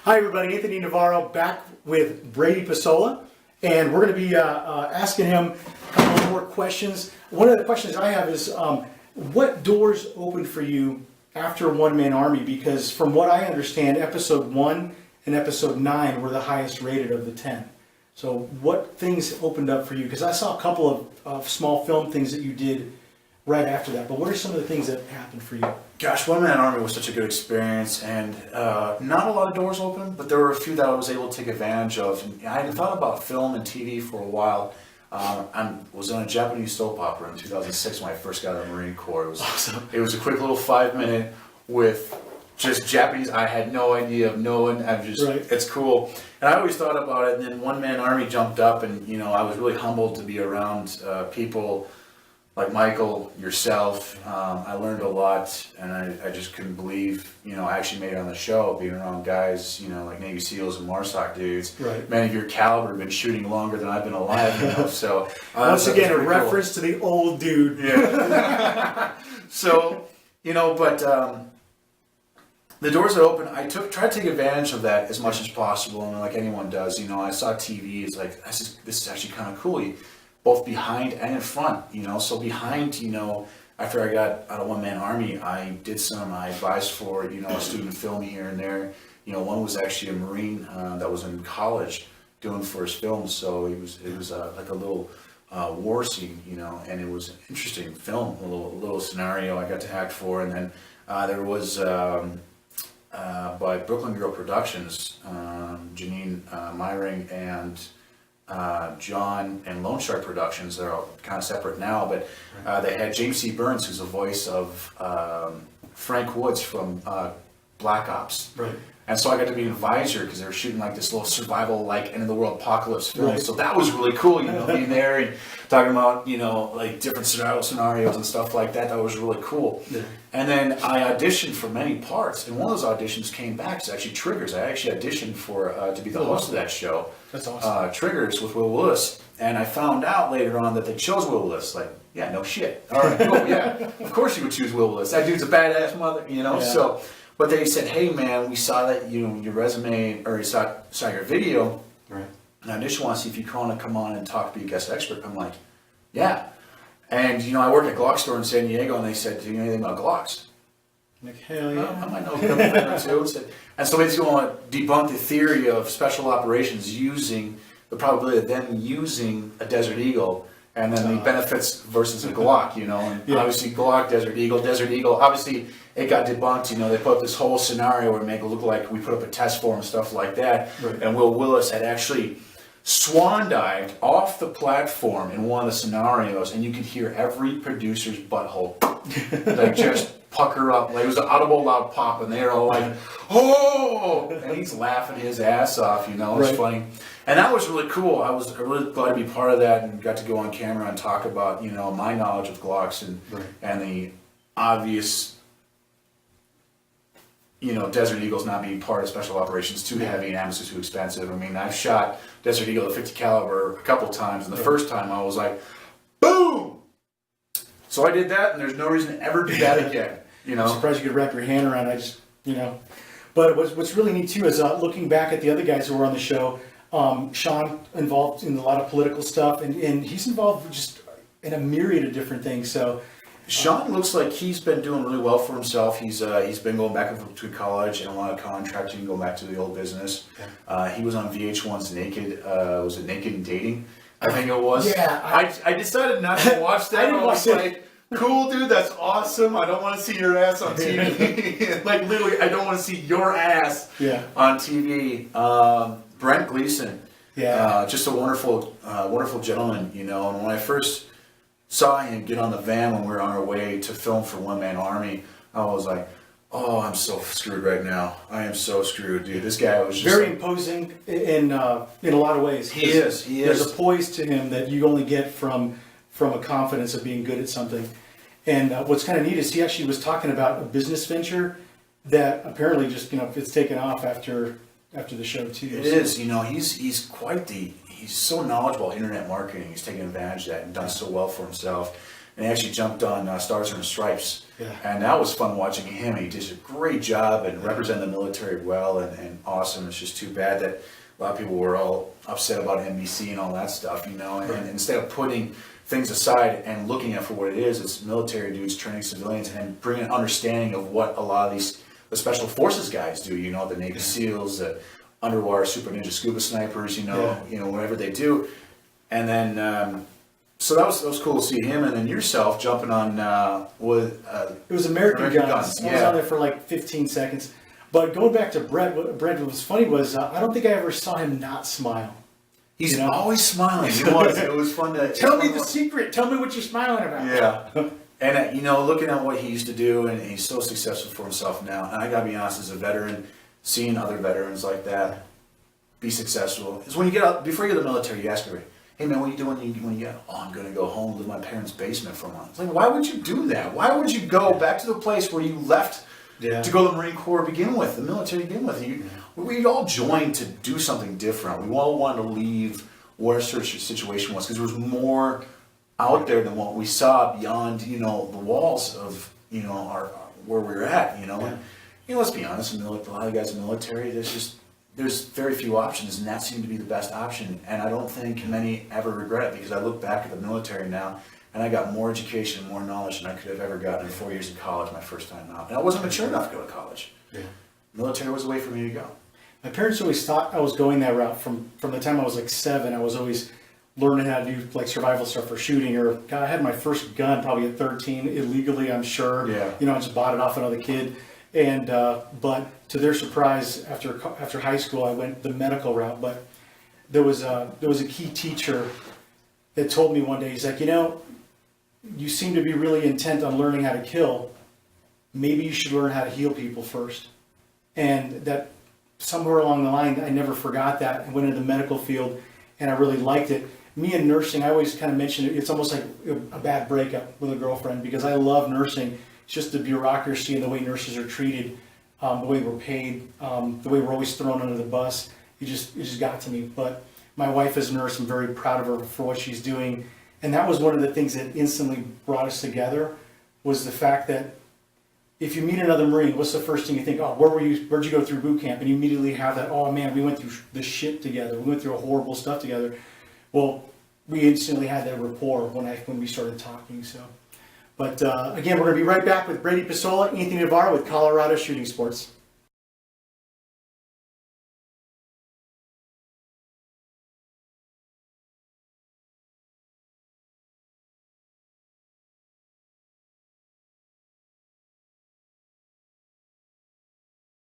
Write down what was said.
Hi everybody, Anthony Navarro back with Brady.Pesola, and we're going to be asking him a couple more questions. One of the questions I have is, what doors opened for you after One Man Army? Because from what I understand, episode 1 and episode 9 were the highest rated of the 10. So what things opened up for you? Because I saw a couple of small film things that you did right after that, but what are some of the things that happened for you? Gosh, One Man Army was such a good experience, and not a lot of doors open, but there were a few that I was able to take advantage of. And I had thought about film and TV for a while. I was on a Japanese soap opera in 2006 when I first got out of the Marine Corps. It was awesome. It was a quick little 5-minute with just Japanese. I had no idea of knowing. It's cool. And I always thought about it, and then One Man Army jumped up, and I was really humbled to be around people like Michael, yourself. I learned a lot, and I just couldn't believe, I actually made it on the show, being around guys, like Navy SEALs and MARSOC dudes. Right. Many of your caliber have been shooting longer than I've been alive, so. Once again, a reference to the old dude. Yeah. So, but the doors that open, I tried to take advantage of that as much as possible, and like anyone does, I saw TV, it's like, this is actually kind of cool. Both behind and in front, so behind, after I got out of One Man Army, I advised for, a student film here and there. One was actually a Marine that was in college doing for his film, so it was like a little war scene, and it was an interesting film, a little scenario I got to act for. And then there was by Brooklyn Girl Productions, Janine Myring and John and Lone Star Productions. They're all kind of separate now, but they had James C. Burns, who's the voice of Frank Woods from Black Ops. Right. And so I got to be an advisor because they were shooting like this little survival, like end of the world apocalypse film. Right. So that was really cool, being there and talking about, like different survival scenarios and stuff like that. That was really cool. Yeah. And then I auditioned for many parts, and one of those auditions came back. It's actually Triggers. I actually auditioned for to be the host of that show. That's awesome. Triggers with Will Willis. And I found out later on that they chose Will Willis. Like, yeah, no shit. All right, cool, yeah. Of course you would choose Will Willis. That dude's a badass mother, Yeah. So, but they said, hey man, we saw that your resume, or we saw your video. Right. And I just want to see if you want to come on and talk, be a guest expert. I'm like, yeah. And I work at Glock store in San Diego, and they said, do you know anything about Glocks? I'm like, hell yeah. I might know a couple things or two. And so basically want to debunk the theory of special operations using the probability of them using a Desert Eagle, and then the benefits versus a Glock, and obviously Glock, Desert Eagle, obviously it got debunked, they put up this whole scenario where it make it look like we put up a test for him and stuff like that. Right. And Will Willis had actually swan dived off the platform in one of the scenarios, and you could hear every producer's butthole like just pucker up. Like it was an audible loud pop, and they're all like, oh, and he's laughing his ass off, It's Right. funny. And that was really cool. I was really glad to be part of that and got to go on camera and talk about, my knowledge of Glocks and Right. and the obvious, Desert Eagles not being part of special operations, too heavy and ammo too expensive. I mean, I've shot Desert Eagle at 50 caliber a couple times, and the first time I was like, boom! So I did that, and there's no reason to ever do that again, I'm surprised you could wrap your hand around it. But what's really neat too is looking back at the other guys who were on the show. Sean involved in a lot of political stuff, and he's involved just in a myriad of different things. So Sean looks like he's been doing really well for himself. He's been going back and forth between college and a lot of contracting, going back to the old business. He was on VH1's Naked. Was it Naked and Dating? I think it was. Yeah. I decided not to watch that. I didn't watch it. Like, cool, dude. That's awesome. I don't want to see your ass on TV. Like literally, I don't want to see your ass on TV. Brent Gleason. Yeah. Just a wonderful gentleman. And when I first saw him get on the van when we were on our way to film for One Man Army, I was like, oh, I'm so screwed right now. I am so screwed, dude. This guy was just very imposing in a lot of ways. He is. There's a poise to him that you only get from a confidence of being good at something. And what's kind of neat is he actually was talking about a business venture that apparently just, it's taken off after the show too. It is. He's so knowledgeable about internet marketing. He's taken advantage of that and done so well for himself. and he actually jumped on Stars and Stripes. Yeah. And that was fun watching him. He did a great job and represented the military well and awesome. It's just too bad that a lot of people were all upset about NBC and all that stuff, you know. And instead of putting things aside and looking at for what it is, it's military dudes training civilians and bringing an understanding of what a lot of the special forces guys do, you know, the Navy SEALs, the underwater super ninja scuba snipers, you know, whatever they do. And then, so that was cool to see him, and then yourself jumping on with It was American Guns. I was Yeah. on there for like 15 seconds. But going back to Brett, what was funny was I don't think I ever saw him not smile. He's You know? always smiling. It was fun to Tell me the secret. Tell me what you're smiling about. Yeah. And you know, looking at what he used to do, and he's so successful for himself now. And I gotta be honest, as a veteran, seeing other veterans like that be successful is when you get out before you go to the military. You ask everybody, "Hey man, what are you doing when you get out?" "Oh, I'm gonna go home, live in my parents' basement for a month." It's like, why would you do that? Why would you go back to the place where you left to go to the Marine Corps to begin with, the military to begin with? We all joined to do something different. We all wanted to leave what our situation was, because there was more out there than what we saw beyond, you know, the walls of, you know, our where we were at, you know. And, you know, let's be honest, a lot of guys in the military, there's very few options, and that seemed to be the best option. And I don't think many ever regret it, because I look back at the military now, and I got more education, more knowledge than I could have ever gotten in 4 years of college my first time out. And I wasn't mature enough to go to college. Yeah. Military was the way for me to go. My parents always thought I was going that route from the time I was like 7. I was always learning how to do like survival stuff for shooting. Or God, I had my first gun probably at 13, illegally, I'm sure. Yeah. You know, I just bought it off another kid. And but to their surprise, after high school, I went the medical route. But there was a key teacher that told me one day, he's like, you know, you seem to be really intent on learning how to kill. Maybe you should learn how to heal people first. And that somewhere along the line, I never forgot that. I went into the medical field, and I really liked it. Me and nursing, I always kind of mention it. It's almost like a bad breakup with a girlfriend, because I love nursing. It's just the bureaucracy and the way nurses are treated, the way we're paid, the way we're always thrown under the bus. It just got to me. But my wife is a nurse. I'm very proud of her for what she's doing. And that was one of the things that instantly brought us together, was the fact that if you meet another Marine, what's the first thing you think? Oh, where'd you go through boot camp? And you immediately have that, oh man, we went through the shit together. We went through horrible stuff together. Well, we instantly had that rapport when we started talking. So, but again, we're going to be right back with Brady.Pesola, Anthony Navarro with Colorado Shooting Sports.